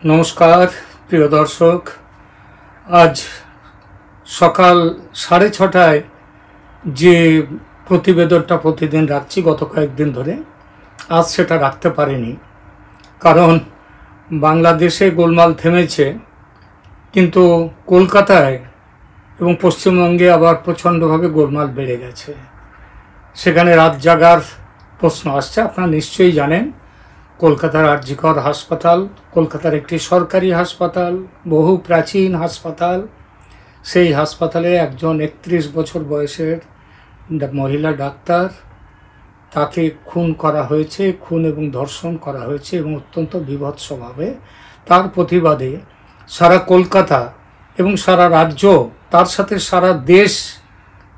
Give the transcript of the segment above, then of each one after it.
নমস্কার প্রিয় দর্শক। আজ সকাল 6:30টায় যে প্রতিবেদনটা প্রতিদিন রাখছি গত কয়েকদিন ধরে, আজ সেটা রাখতে পারিনি, কারণ বাংলাদেশে গোলমাল থেমেছে, কিন্তু কলকাতায় এবং পশ্চিমবঙ্গে আবার প্রচণ্ডভাবে গোলমাল বেড়ে গেছে। সেখানে রাত জাগার প্রশ্ন আসছে। আপনারা নিশ্চয়ই জানেন, কলকাতার আর.জি.কর হাসপাতাল কলকাতার একটি সরকারি হাসপাতাল, বহু প্রাচীন হাসপাতাল। সেই হাসপাতালে একজন 31 বছর বয়সের মহিলা ডাক্তার, তাকে খুন করা হয়েছে, খুন এবং ধর্ষণ করা হয়েছে এবং অত্যন্ত বীভৎসভাবে। তার প্রতিবাদে সারা কলকাতা এবং সারা রাজ্য, তার সাথে সারা দেশ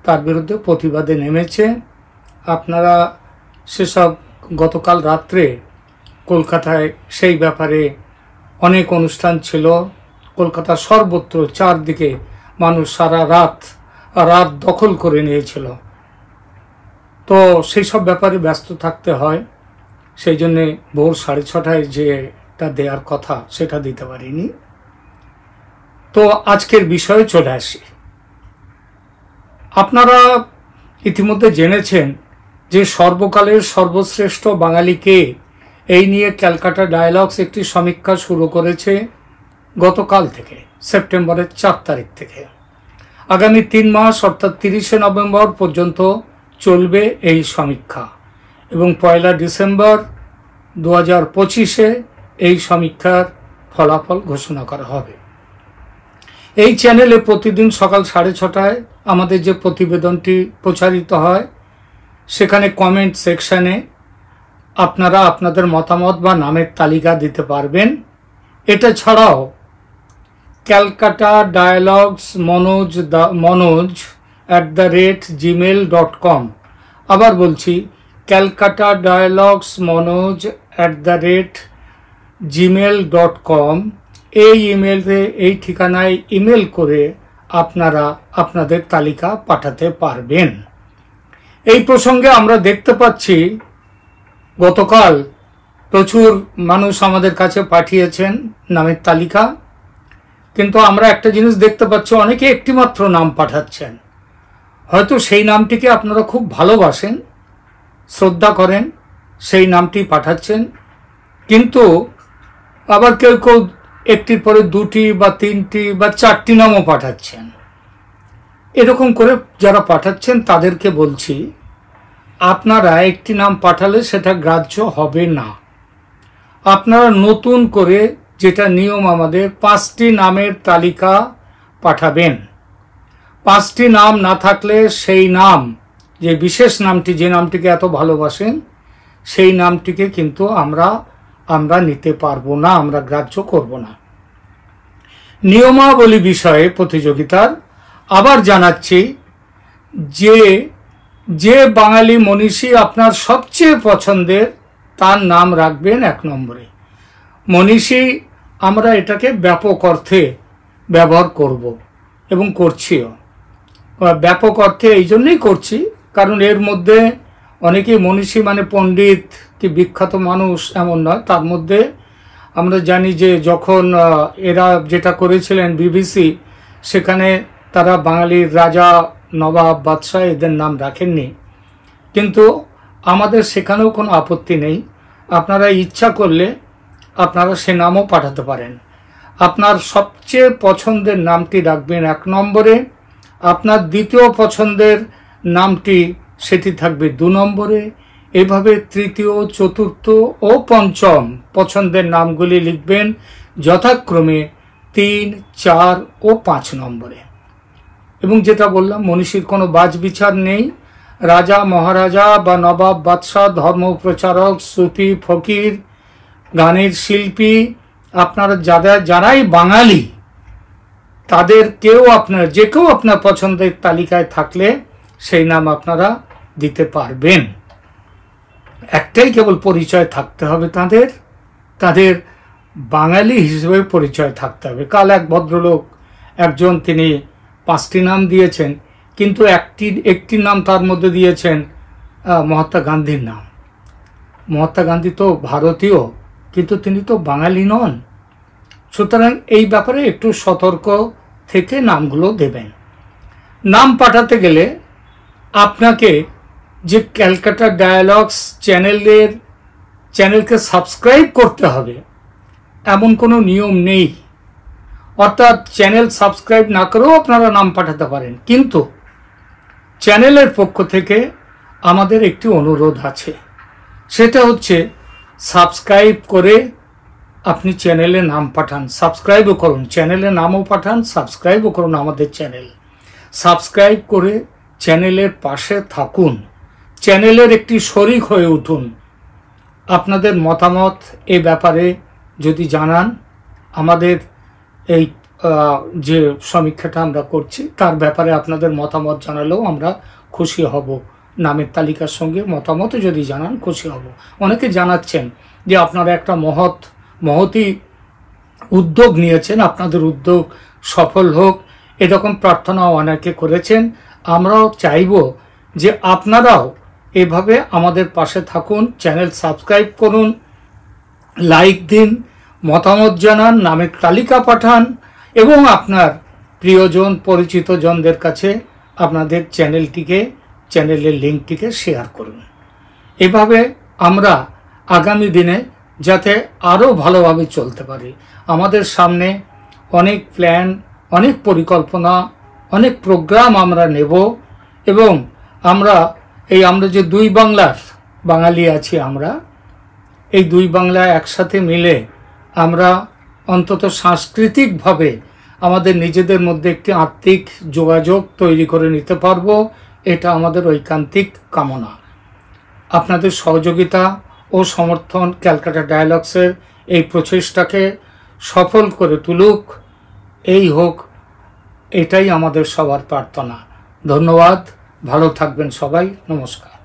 তার বিরুদ্ধে প্রতিবাদে নেমেছে। আপনারা সেসব গতকাল রাত্রে কলকাতায় সেই ব্যাপারে অনেক অনুষ্ঠান ছিল। কলকাতা সর্বত্র চারদিকে মানুষ সারা রাত দখল করে নিয়েছিল। তো সেই সব ব্যাপারে ব্যস্ত থাকতে হয়, সেই জন্যে ভোর 6:30টায় যেটা দেওয়ার কথা সেটা দিতে পারিনি। তো আজকের বিষয়ে চলে আসি। আপনারা ইতিমধ্যে জেনেছেন যে সর্বকালের সর্বশ্রেষ্ঠ বাঙালিকে, এই নিয়ে ক্যালকাটা ডায়ালগস একটি সমীক্ষা শুরু করেছে গতকাল থেকে, সেপ্টেম্বরের 4 তারিখ থেকে। আগামী 3 মাস অর্থাৎ 30শে নভেম্বর পর্যন্ত চলবে এই সমীক্ষা এবং 1 ডিসেম্বর 2025-এ এই সমীক্ষার ফলাফল ঘোষণা করা হবে। এই চ্যানেলে প্রতিদিন সকাল 6:30টায় আমাদের যে প্রতিবেদনটি প্রচারিত হয়, সেখানে কমেন্ট সেকশনে আপনারা আপনাদের মতামত বা নামের তালিকা দিতে পারবেন। এটা ছাড়াও ক্যালকাটা ডায়ালগস manoj@gmail.com, আবার বলছি ক্যালকাটা ডায়ালগস manoj@gmail.com, এই ইমেলে, এই ঠিকানায় ইমেল করে আপনারা আপনাদের তালিকা পাঠাতে পারবেন। এই প্রসঙ্গে আমরা দেখতে পাচ্ছি গতকাল প্রচুর মানুষ আমাদের কাছে পাঠিয়েছেন নামের তালিকা, কিন্তু আমরা একটা জিনিস দেখতে পাচ্ছি, অনেকে একটিমাত্র নাম পাঠাচ্ছেন। হয়তো সেই নামটিকে আপনারা খুব ভালোবাসেন, শ্রদ্ধা করেন, সেই নামটি পাঠাচ্ছেন, কিন্তু আবার কেউ কেউ একটির পরে 2টি বা 3টি বা 4টি নামও পাঠাচ্ছেন। এরকম করে যারা পাঠাচ্ছেন তাদেরকে বলছি, আপনারা একটি নাম পাঠালে সেটা গ্রাহ্য হবে না। আপনারা নতুন করে, যেটা নিয়ম আমাদের, 5টি নামের তালিকা পাঠাবেন। 5টি নাম না থাকলে সেই নাম, যে বিশেষ নামটি, যে নামটিকে এত ভালোবাসেন, সেই নামটিকে কিন্তু আমরা নিতে পারবো না, আমরা গ্রাহ্য করব না। নিয়মাবলী বিষয়ে প্রতিযোগিতার আবার জানাচ্ছি যে বাঙালি মনীষী আপনার সবচেয়ে পছন্দের, তার নাম রাখবেন 1 নম্বরে। মনীষী আমরা এটাকে ব্যাপক অর্থে ব্যবহার করব এবং করছিও। ব্যাপক অর্থে এই জন্যই করছি কারণ এর মধ্যে অনেকেই মনীষী মানে পণ্ডিত কি বিখ্যাত মানুষ এমন নয়। তার মধ্যে আমরা জানি যে যখন এরা যেটা করেছিলেন বিবিসি, সেখানে তারা বাঙালির রাজা, নবাব, বাদশাহ এদের নাম রাখেননি, কিন্তু আমাদের সেখানেও কোনো আপত্তি নেই। আপনারা ইচ্ছা করলে আপনারা সে নামও পাঠাতে পারেন। আপনার সবচেয়ে পছন্দের নামটি রাখবেন 1 নম্বরে, আপনার দ্বিতীয় পছন্দের নামটি সেটি থাকবে 2 নম্বরে, এভাবে তৃতীয়, চতুর্থ ও পঞ্চম পছন্দের নামগুলি লিখবেন যথাক্রমে 3, 4 ও 5 নম্বরে। এবং যেটা বললাম, মনীষীর কোনো বাছবিচার নেই। রাজা, মহারাজা বা নবাব, বাদশাহ, ধর্মপ্রচারক, সুফি, ফকির, গানের শিল্পী, আপনারা যারাই বাঙালি, তাদের যে কেউ আপনার পছন্দের তালিকায় থাকলে সেই নাম আপনারা দিতে পারবেন। একটাই কেবল পরিচয় থাকতে হবে তাদের বাঙালি হিসেবে পরিচয় থাকতে হবে। কাল এক ভদ্রলোক, একজন, তিনি 5টি নাম দিয়েছেন, কিন্তু একটি নাম তার মধ্যে দিয়েছেন মহাত্মা গান্ধীর নাম। মহাত্মা গান্ধী তো ভারতীয়, কিন্তু তিনি তো বাঙালি নন। সুতরাং এই ব্যাপারে একটু সতর্ক থেকে নামগুলো দেবেন। নাম পাঠাতে গেলে আপনাকে যে ক্যালকাটা ডায়ালগস চ্যানেলকে সাবস্ক্রাইব করতে হবে এমন কোনো নিয়ম নেই। অর্থাৎ চ্যানেল সাবস্ক্রাইব না করেও আপনারা নাম পাঠাতে পারেন, কিন্তু চ্যানেলের পক্ষ থেকে আমাদের একটি অনুরোধ আছে, সেটা হচ্ছে সাবস্ক্রাইব করে আপনি চ্যানেলে নাম পাঠান, সাবস্ক্রাইবও করুন, চ্যানেলে নামও পাঠান, সাবস্ক্রাইবও করুন আমাদের চ্যানেল। সাবস্ক্রাইব করে চ্যানেলের পাশে থাকুন, চ্যানেলের একটি শরিক হয়ে উঠুন। আপনাদের মতামত এ ব্যাপারে যদি জানান, আমাদের এই যে সমীক্ষাটা আমরা করছি তার ব্যাপারে আপনাদের মতামত জানালেও আমরা খুশি হব। নামের তালিকার সঙ্গে মতামতও যদি জানান খুশি হব। অনেকে জানাচ্ছেন যে আপনারা একটা মহতি উদ্যোগ নিয়েছেন, আপনাদের উদ্যোগ সফল হোক, এরকম প্রার্থনাও অনেকে করেছেন। আমরাও চাইব যে আপনারাও এভাবে আমাদের পাশে থাকুন, চ্যানেল সাবস্ক্রাইব করুন, লাইক দিন, মতামত জানান, নামের তালিকা পাঠান এবং আপনার প্রিয়জন পরিচিত জনদের কাছে আপনাদের চ্যানেলের লিঙ্কটিকে শেয়ার করুন। এভাবে আমরা আগামী দিনে যাতে আরও ভালোভাবে চলতে পারি। আমাদের সামনে অনেক প্ল্যান, অনেক পরিকল্পনা, অনেক প্রোগ্রাম আমরা নেব এবং আমরা যে দুই বাংলার বাঙালি আছি, আমরা এই দুই বাংলা একসাথে মিলে আমরা অন্তত সাংস্কৃতিকভাবে আমাদের নিজেদের মধ্যে একটি আত্মিক যোগাযোগ তৈরি করে নিতে পারবো, এটা আমাদের ঐকান্তিক কামনা। আপনাদের সহযোগিতা ও সমর্থন ক্যালকাটা ডায়ালগসের এই প্রচেষ্টাকে সফল করে তুলুক, এটাই আমাদের সবার প্রার্থনা। ধন্যবাদ, ভালো থাকবেন সবাই, নমস্কার।